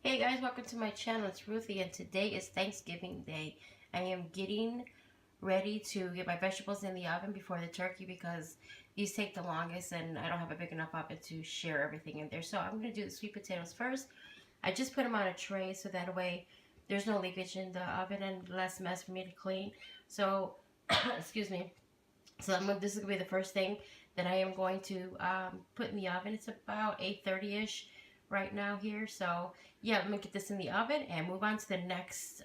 Hey guys, welcome to my channel. It's Ruthie and today is Thanksgiving Day. I am getting ready to get my vegetables in the oven before the turkey because these take the longest and I don't have a big enough oven to share everything in there. So I'm going to do the sweet potatoes first. I just put them on a tray so that way there's no leakage in the oven and less mess for me to clean. So, excuse me. So this is going to be the first thing that I am going to put in the oven. It's about 8:30ish right now here. So yeah, I'm gonna get this in the oven and move on to the next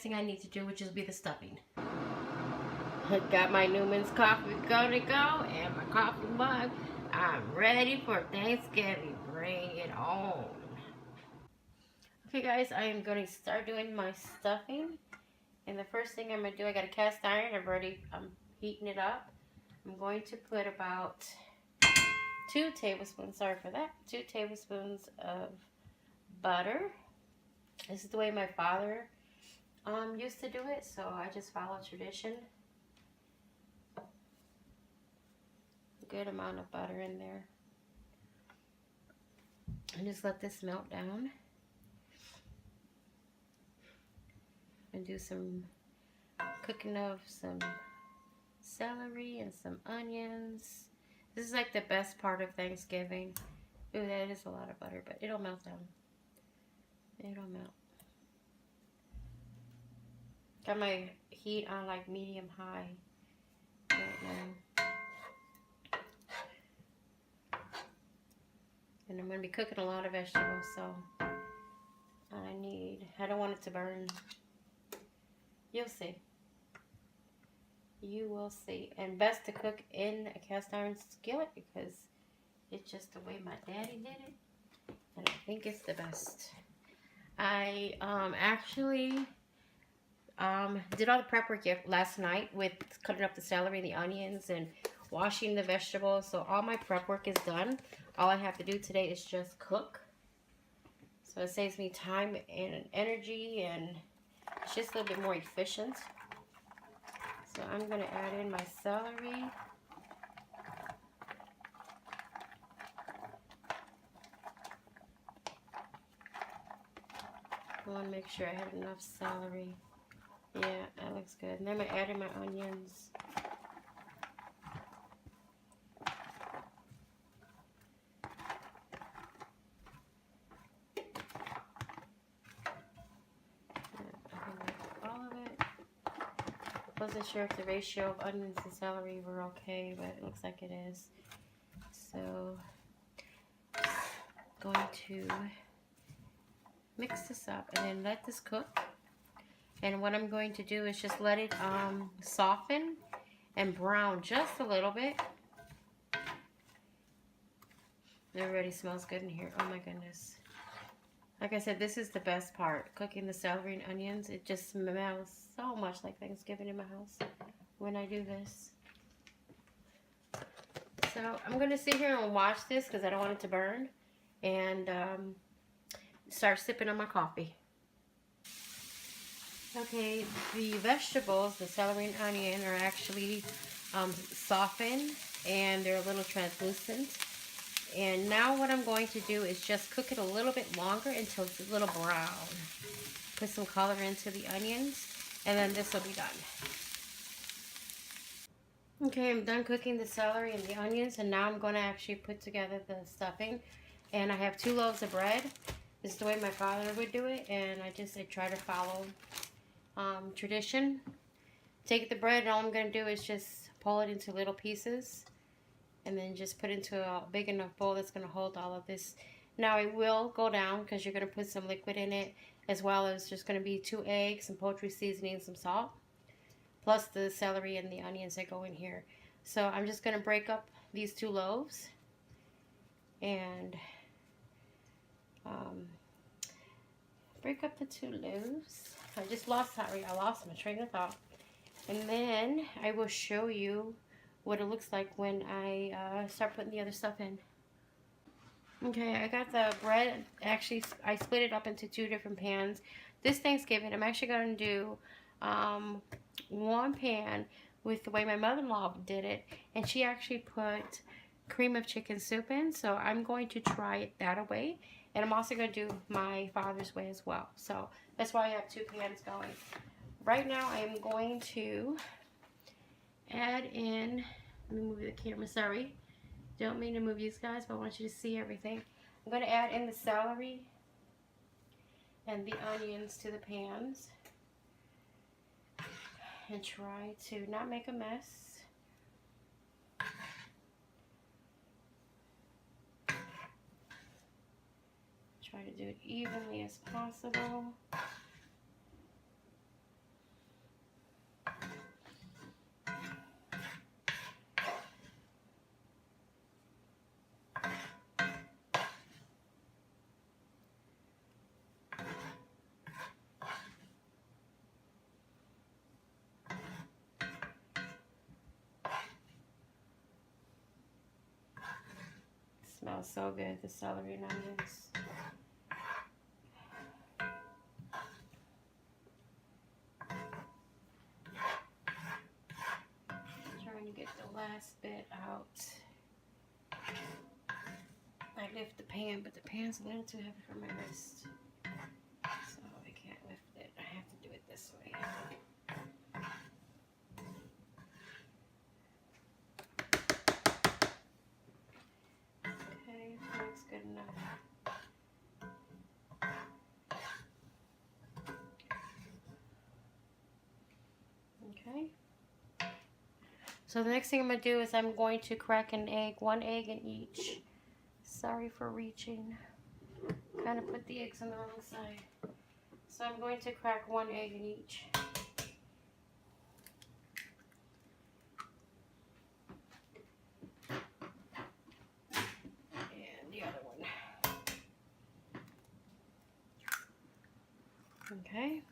thing I need to do, which is be the stuffing. I got my Newman's coffee gonna go and my coffee mug. I'm ready for Thanksgiving. Bring it on. Okay guys, I am going to start doing my stuffing. And the first thing I'm going to do, I got a cast iron. I'm heating it up. I'm going to put about 2 tablespoons, sorry for that, 2 tablespoons of butter. This is the way my father used to do it, so I just follow tradition. A good amount of butter in there. And just let this melt down. And do some cooking of some celery and some onions. This is like the best part of Thanksgiving. Ooh, that is a lot of butter, but it'll melt down. It'll melt. Got my heat on like medium high right now. And I'm going to be cooking a lot of vegetables, so I don't want it to burn. You'll see. You will see. And best to cook in a cast iron skillet because it's just the way my daddy did it. And I think it's the best. I actually did all the prep work last night with cutting up the celery and the onions and washing the vegetables. So all my prep work is done. All I have to do today is just cook. So it saves me time and energy, and it's just a little bit more efficient. So I'm going to add in my celery. I want to make sure I have enough celery. Yeah, that looks good. And then I'm going to add in my onions. Wasn't sure if the ratio of onions and celery were okay, but it looks like it is. So, going to mix this up and then let this cook. And what I'm going to do is just let it soften and brown just a little bit. It already smells good in here. Oh my goodness. Like I said, this is the best part. Cooking the celery and onions. It just smells so much like Thanksgiving in my house when I do this. So I'm going to sit here and watch this because I don't want it to burn. And start sipping on my coffee. Okay, the vegetables, the celery and onion, are actually softened and they're a little translucent. And now what I'm going to do is just cook it a little bit longer until it's a little brown. Put some color into the onions, and then this will be done. Okay, I'm done cooking the celery and the onions, and now I'm going to actually put together the stuffing. And I have 2 loaves of bread. This is the way my father would do it, and I try to follow tradition. Take the bread, and all I'm going to do is just pull it into little pieces. And then just put into a big enough bowl that's going to hold all of this. Now it will go down because you're going to put some liquid in it, as well as just going to be 2 eggs, some poultry seasoning, some salt, plus the celery and the onions that go in here. So I'm just going to break up these 2 loaves and break up the 2 loaves. I lost my train of thought. And then I will show you what it looks like when I start putting the other stuff in. Okay, I got the bread. Actually, I split it up into 2 different pans. This Thanksgiving, I'm actually going to do 1 pan with the way my mother-in-law did it. And she actually put cream of chicken soup in. So I'm going to try it that way. And I'm also going to do my father's way as well. So that's why I have 2 pans going. Right now I am going to add in, let me move the camera, sorry. Don't mean to move you guys, but I want you to see everything. I'm going to add in the celery and the onions to the pans. And try to not make a mess. Try to do it evenly as possible. Smells so good, the celery and onions. Trying to get the last bit out. I lift the pan, but the pan's a little too heavy for my wrist. So I can't lift it. I have to do it this way. Okay, looks good enough. Okay. So the next thing I'm going to do is I'm going to crack an egg, 1 egg in each. Sorry for reaching. Kind of put the eggs on the wrong side. So I'm going to crack 1 egg in each. And the other one. Okay.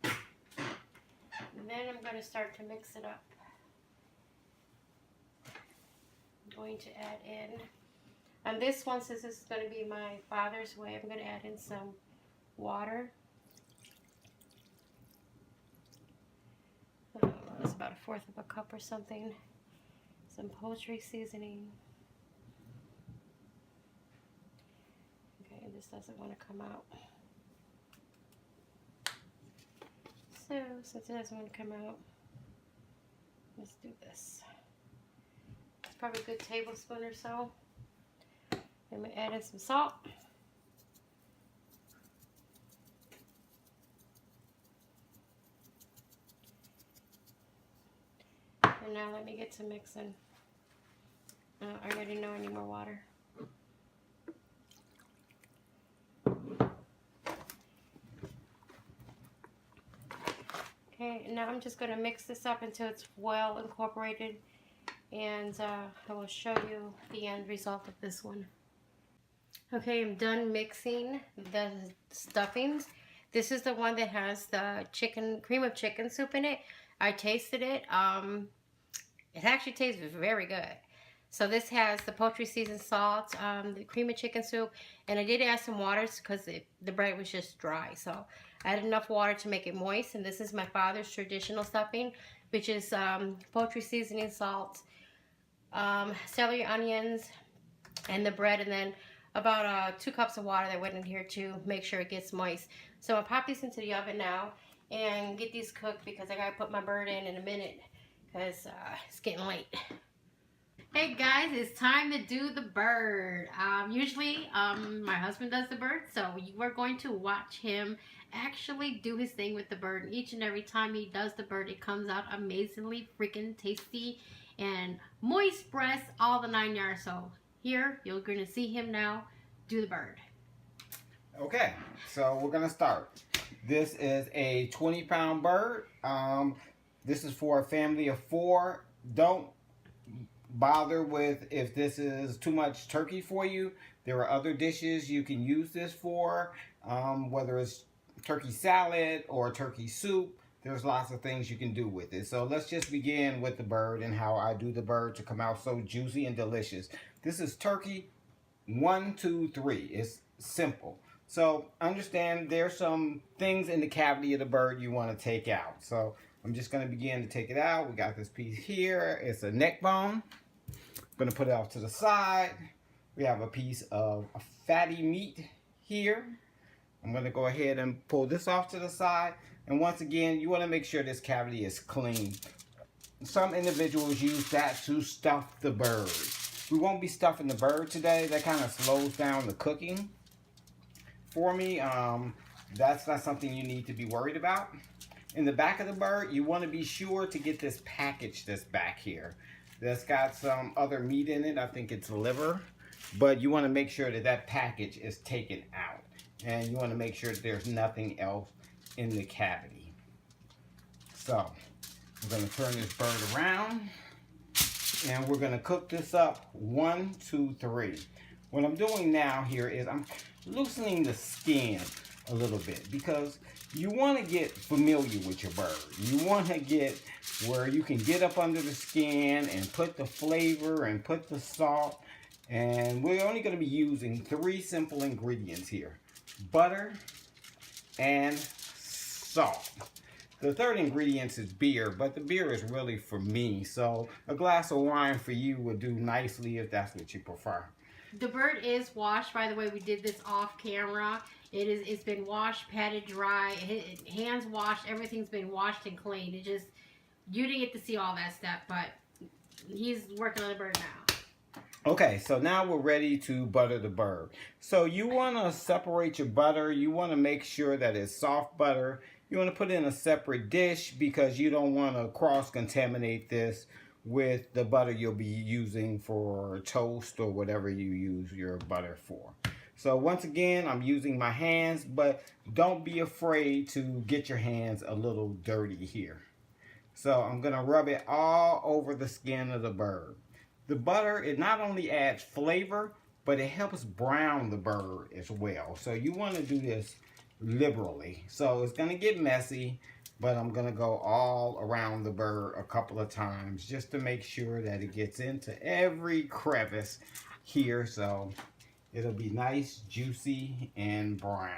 And then I'm going to start to mix it up. I'm going to add in, on this one, since this is going to be my father's way, I'm going to add in some water. It's about 1/4 of a cup or something. Some poultry seasoning. Okay, this doesn't want to come out. So, since it doesn't want to come out, let's do this. It's probably a good tablespoon or so. I'm going to add in some salt. And now let me get to mixing. I already know I need more water. Okay, and now I'm just going to mix this up until it's well incorporated, and I will show you the end result of this one. Okay, I'm done mixing the stuffings. This is the one that has the cream of chicken soup in it. I tasted it. It actually tastes very good. So this has the poultry seasoned salt, the cream of chicken soup, and I did add some water because the bread was just dry. So I added enough water to make it moist. And this is my father's traditional stuffing, which is poultry seasoning, salt, celery, onions, and the bread, and then about 2 cups of water that went in here to make sure it gets moist. So I'll pop these into the oven now and get these cooked because I gotta put my bird in a minute because it's getting late. Hey guys, it's time to do the bird. Usually my husband does the bird, so we're going to watch him actually do his thing with the bird. And each and every time he does the bird, it comes out amazingly freaking tasty and moist breast, all the 9 yards. So here, you're going to see him now do the bird. Okay, so we're going to start. This is a 20-pound bird. This is for a family of 4. Don't bother with if this is too much turkey for you. There are other dishes you can use this for, whether it's turkey salad or turkey soup. There's lots of things you can do with it. So let's just begin with the bird and how I do the bird to come out so juicy and delicious. This is turkey 1, 2, 3. It's simple. So understand there's some things in the cavity of the bird you want to take out. So I'm just going to begin to take it out. We got this piece here. It's a neck bone. I'm gonna put it off to the side. We have a piece of fatty meat here. I'm gonna go ahead and pull this off to the side. And once again, you wanna make sure this cavity is clean. Some individuals use that to stuff the bird. We won't be stuffing the bird today. That kind of slows down the cooking for me. That's not something you need to be worried about. In the back of the bird, you want to be sure to get this package that's back here. That's got some other meat in it. I think it's liver. But you want to make sure that that package is taken out. And you want to make sure that there's nothing else in the cavity. So, I'm going to turn this bird around. And we're going to cook this up 1, 2, 3. What I'm doing now here is I'm loosening the skin a little bit because you want to get familiar with your bird. You want to get where you can get up under the skin and put the flavor and put the salt. And we're only going to be using 3 simple ingredients here: butter and salt. The third ingredient is beer, but the beer is really for me. So a glass of wine for you would do nicely if that's what you prefer. The bird is washed, by the way. We did this off camera. It's been washed, patted dry, hands washed. Everything's been washed and cleaned. It just, you didn't get to see all that stuff, but he's working on the bird now. Okay, so now we're ready to butter the bird. So you want to separate your butter. You want to make sure that it's soft butter. You want to put it in a separate dish because you don't want to cross-contaminate this with the butter you'll be using for toast or whatever you use your butter for. So once again, I'm using my hands, but don't be afraid to get your hands a little dirty here. So I'm going to rub it all over the skin of the bird. The butter, it not only adds flavor, but it helps brown the bird as well. So you want to do this liberally. So it's going to get messy, but I'm going to go all around the bird a couple of times just to make sure that it gets into every crevice here. So it'll be nice, juicy, and brown.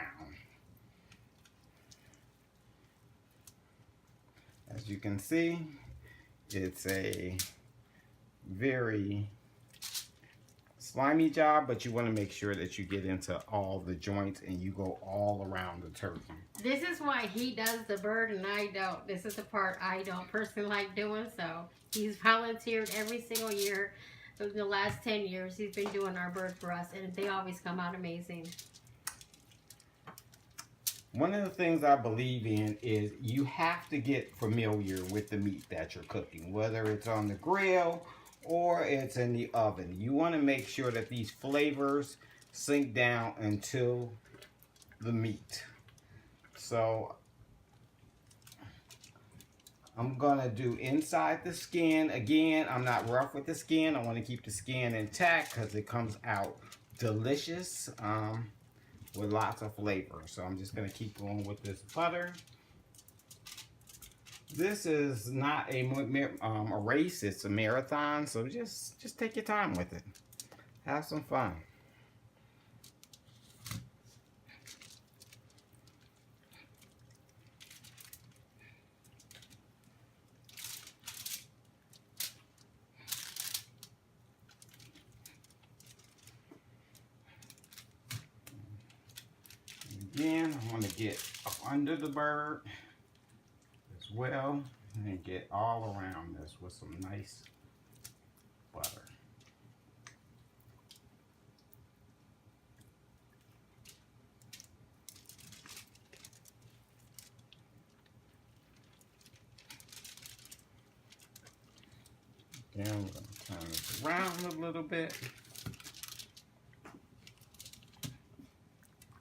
As you can see, it's a very slimy job, but you want to make sure that you get into all the joints and you go all around the turkey. This is why he does the bird and I don't. This is the part I don't personally like doing. So he's volunteered every single year. For the last 10 years, he's been doing our bird for us, and they always come out amazing. One of the things I believe in is you have to get familiar with the meat that you're cooking, whether it's on the grill or it's in the oven. You want to make sure that these flavors sink down into the meat. So I'm going to do inside the skin. Again, I'm not rough with the skin. I want to keep the skin intact because it comes out delicious with lots of flavor. So I'm just going to keep going with this butter. This is not a race, it's a marathon, so just take your time with it. Have some fun. Again, I want to get up under the bird as well and get all around this with some nice butter. Then we're going to turn this around a little bit.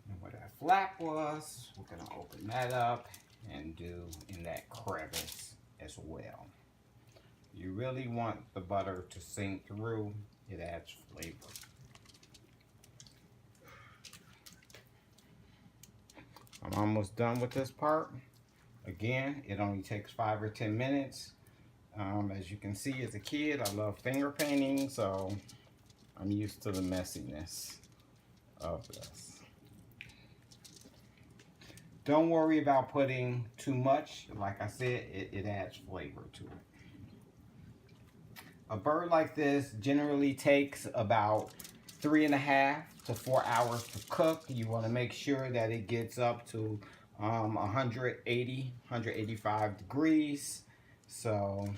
And where that flap was, we're going to open that up and do in that crevice as well. You really want the butter to sink through. It adds flavor. I'm almost done with this part. Again, it only takes 5 or 10 minutes. As you can see, as a kid, I love finger painting, so I'm used to the messiness of this. Don't worry about putting too much. Like I said, it adds flavor to it. a bird like this generally takes about 3.5 to 4 hours to cook. You want to make sure that it gets up to 180, 185 degrees. So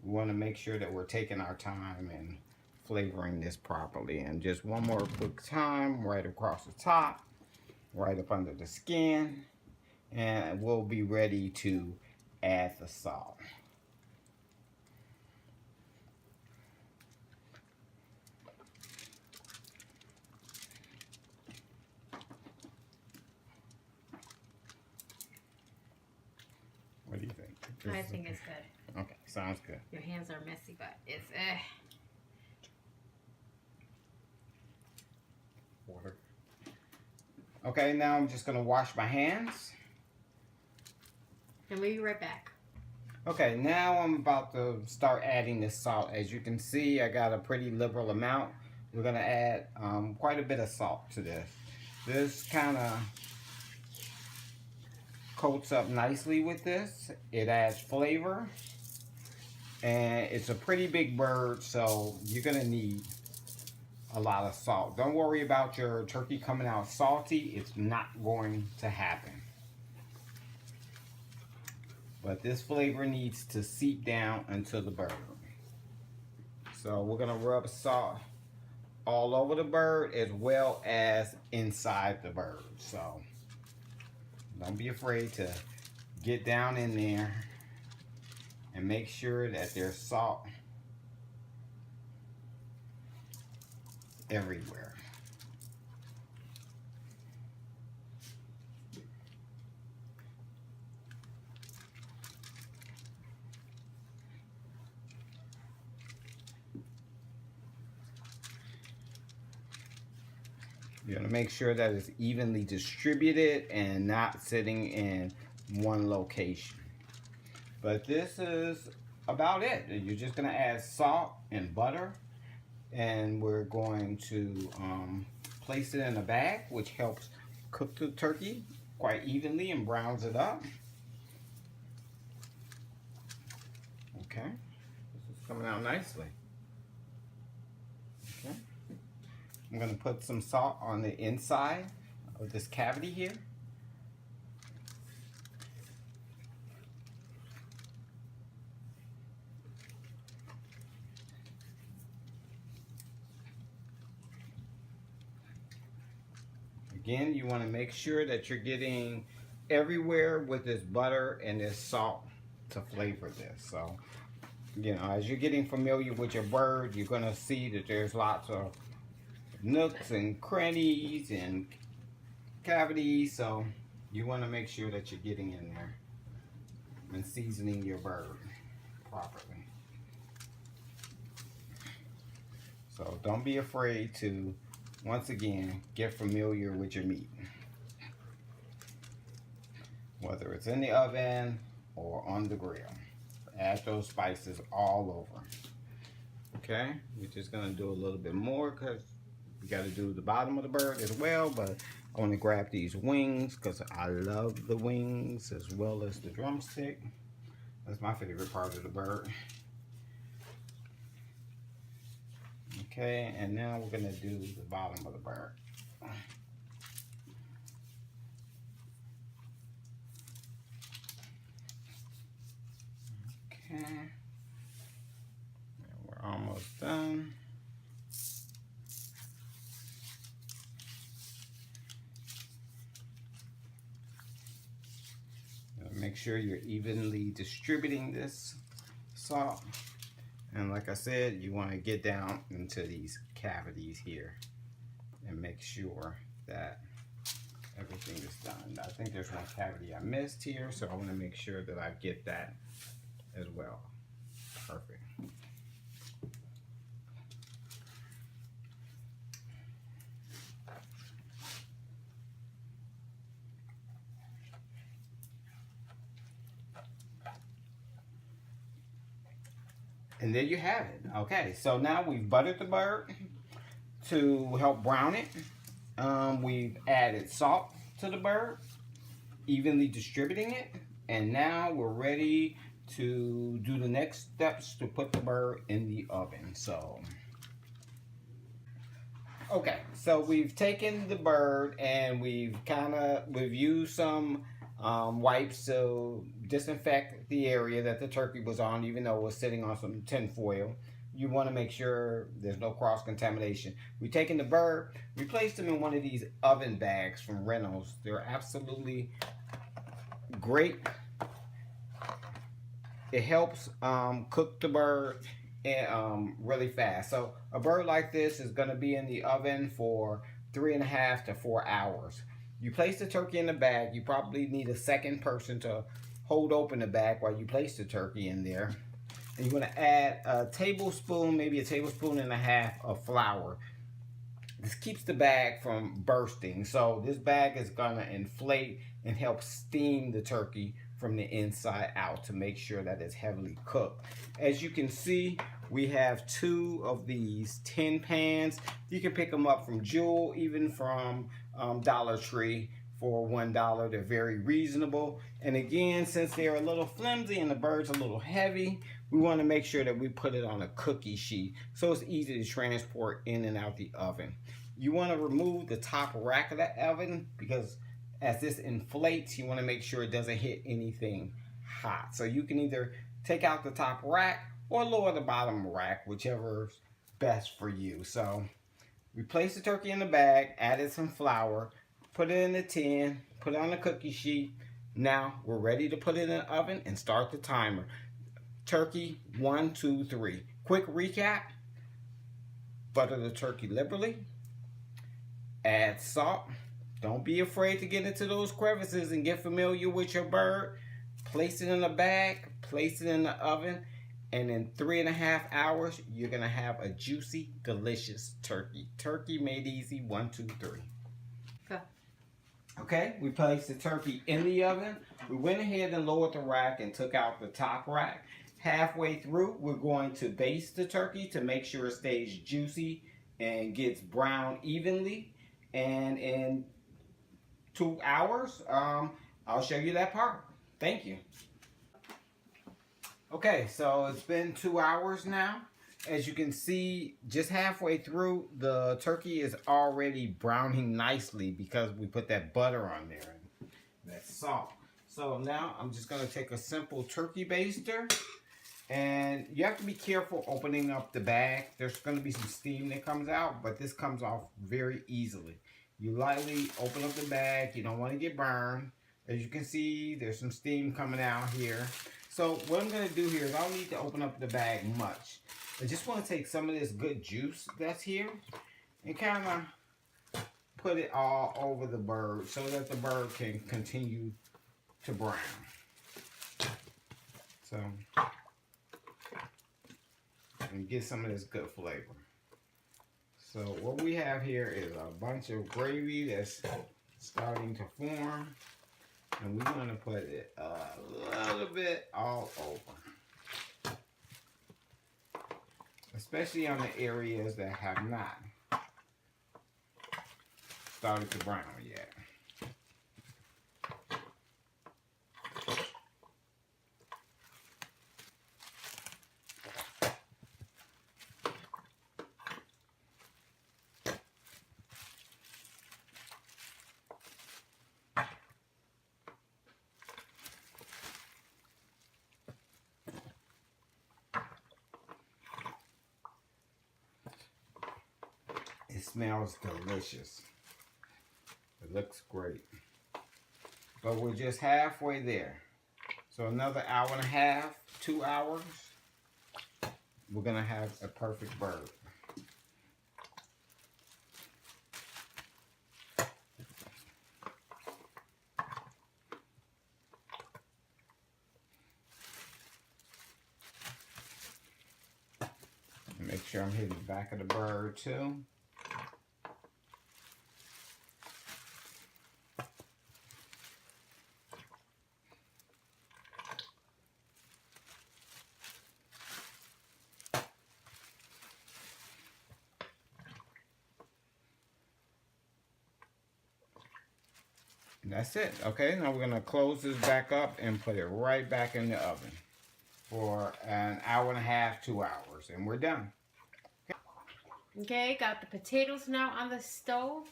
we want to make sure that we're taking our time and flavoring this properly. And just one more quick time, right across the top, right up under the skin, and we'll be ready to add the salt. What do you think? I think it's good. Okay, sounds good. Your hands are messy, but it's Water. Okay, now I'm just gonna wash my hands. And we'll be right back. Okay, now I'm about to start adding this salt. As you can see, I got a pretty liberal amount. We're gonna add quite a bit of salt to this. This kind of coats up nicely with this. It adds flavor, and it's a pretty big bird, so you're gonna need a lot of salt. Don't worry about your turkey coming out salty. It's not going to happen. But this flavor needs to seep down into the bird. So we're gonna rub salt all over the bird as well as inside the bird. So don't be afraid to get down in there and make sure that there's salt everywhere. You're going to make sure that it's evenly distributed and not sitting in one location. But this is about it. You're just going to add salt and butter, and we're going to place it in a bag, which helps cook the turkey quite evenly and browns it up. Okay, this is coming out nicely. Okay. I'm going to put some salt on the inside of this cavity here. Again, you want to make sure that you're getting everywhere with this butter and this salt to flavor this. So, you know, as you're getting familiar with your bird, you're going to see that there's lots of nooks and crannies and cavities, so you want to make sure that you're getting in there and seasoning your bird properly. So don't be afraid to, once again, get familiar with your meat, whether it's in the oven or on the grill. Add those spices all over. Okay, we're just gonna do a little bit more because we got to do the bottom of the bird as well, but I want to grab these wings because I love the wings as well as the drumstick. That's my favorite part of the bird. Okay, and now we're going to do the bottom of the bird. Okay, we're almost done. Make sure you're evenly distributing this salt. And like I said, you want to get down into these cavities here and make sure that everything is done. I think there's one cavity I missed here, so I want to make sure that I get that as well. Perfect. And there you have it. Okay, so now we've buttered the bird to help brown it. We've added salt to the bird, evenly distributing it. And now we're ready to do the next steps to put the bird in the oven. So, okay, so we've taken the bird and we've used some wipes to disinfect the area that the turkey was on, even though it was sitting on some tin foil. You want to make sure there's no cross contamination. We've taken the bird, we placed them in one of these oven bags from Reynolds. They're absolutely great. It helps cook the bird really fast. So a bird like this is going to be in the oven for 3.5 to 4 hours. You place the turkey in the bag. You probably need a second person to hold open the bag while you place the turkey in there. And you're going to add a tablespoon, maybe a tablespoon and a half of flour. This keeps the bag from bursting. So this bag is going to inflate and help steam the turkey from the inside out to make sure that it's heavily cooked. As you can see, we have 2 of these tin pans. You can pick them up from Jewel, even from Dollar Tree for $1. They're very reasonable. And again, since they're a little flimsy and the bird's a little heavy, we want to make sure that we put it on a cookie sheet so it's easy to transport in and out the oven. You want to remove the top rack of that oven because as this inflates, you want to make sure it doesn't hit anything hot. So you can either take out the top rack or lower the bottom rack, whichever's best for you. So we placed the turkey in the bag, added some flour, put it in the tin, put it on the cookie sheet. Now we're ready to put it in the oven and start the timer. Turkey 1, 2, 3. Quick recap. Butter the turkey liberally. Add salt. Don't be afraid to get into those crevices and get familiar with your bird. Place it in a bag, place it in the oven, and in 3.5 hours, you're gonna have a juicy, delicious turkey. Turkey made easy, 1, 2, 3. Go. Okay, we placed the turkey in the oven. We went ahead and lowered the rack and took out the top rack. Halfway through, we're going to baste the turkey to make sure it stays juicy and gets brown evenly. And in 2 hours, I'll show you that part. Thank you. Okay, so it's been 2 hours now. As you can see, just halfway through, the turkey is already browning nicely because we put that butter on there and that salt. So now I'm just going to take a simple turkey baster. And you have to be careful opening up the bag. There's going to be some steam that comes out, but this comes off very easily. You lightly open up the bag. You don't want to get burned. As you can see, there's some steam coming out here. So what I'm going to do here is I don't need to open up the bag much. I just want to take some of this good juice that's here and kind of put it all over the bird so that the bird can continue to brown. So, and get some of this good flavor. So what we have here is a bunch of gravy that's starting to form, and we're going to put it a little bit all over, especially on the areas that have not started to brown yet. It smells delicious. It looks great. But we're just halfway there. So another hour and a half, 2 hours, we're going to have a perfect bird. Make sure I'm hitting the back of the bird too. And that's it. Okay, now we're going to close this back up and put it right back in the oven. for an hour and a half, 2 hours, and we're done. Okay, got the potatoes now on the stove.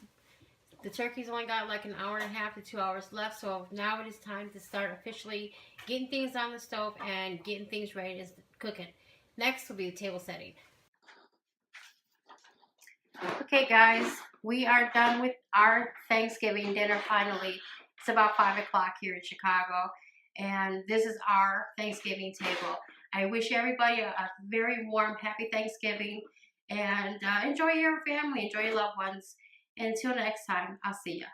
The turkey's only got like an hour and a half to 2 hours left, so now it is time to start officially getting things on the stove and getting things ready to cook it. Next will be the table setting. Okay guys, we are done with our Thanksgiving dinner finally. It's about 5 o'clock here in Chicago, and this is our Thanksgiving table. I wish everybody a very warm, happy Thanksgiving, and enjoy your family, enjoy your loved ones. Until next time, I'll see ya.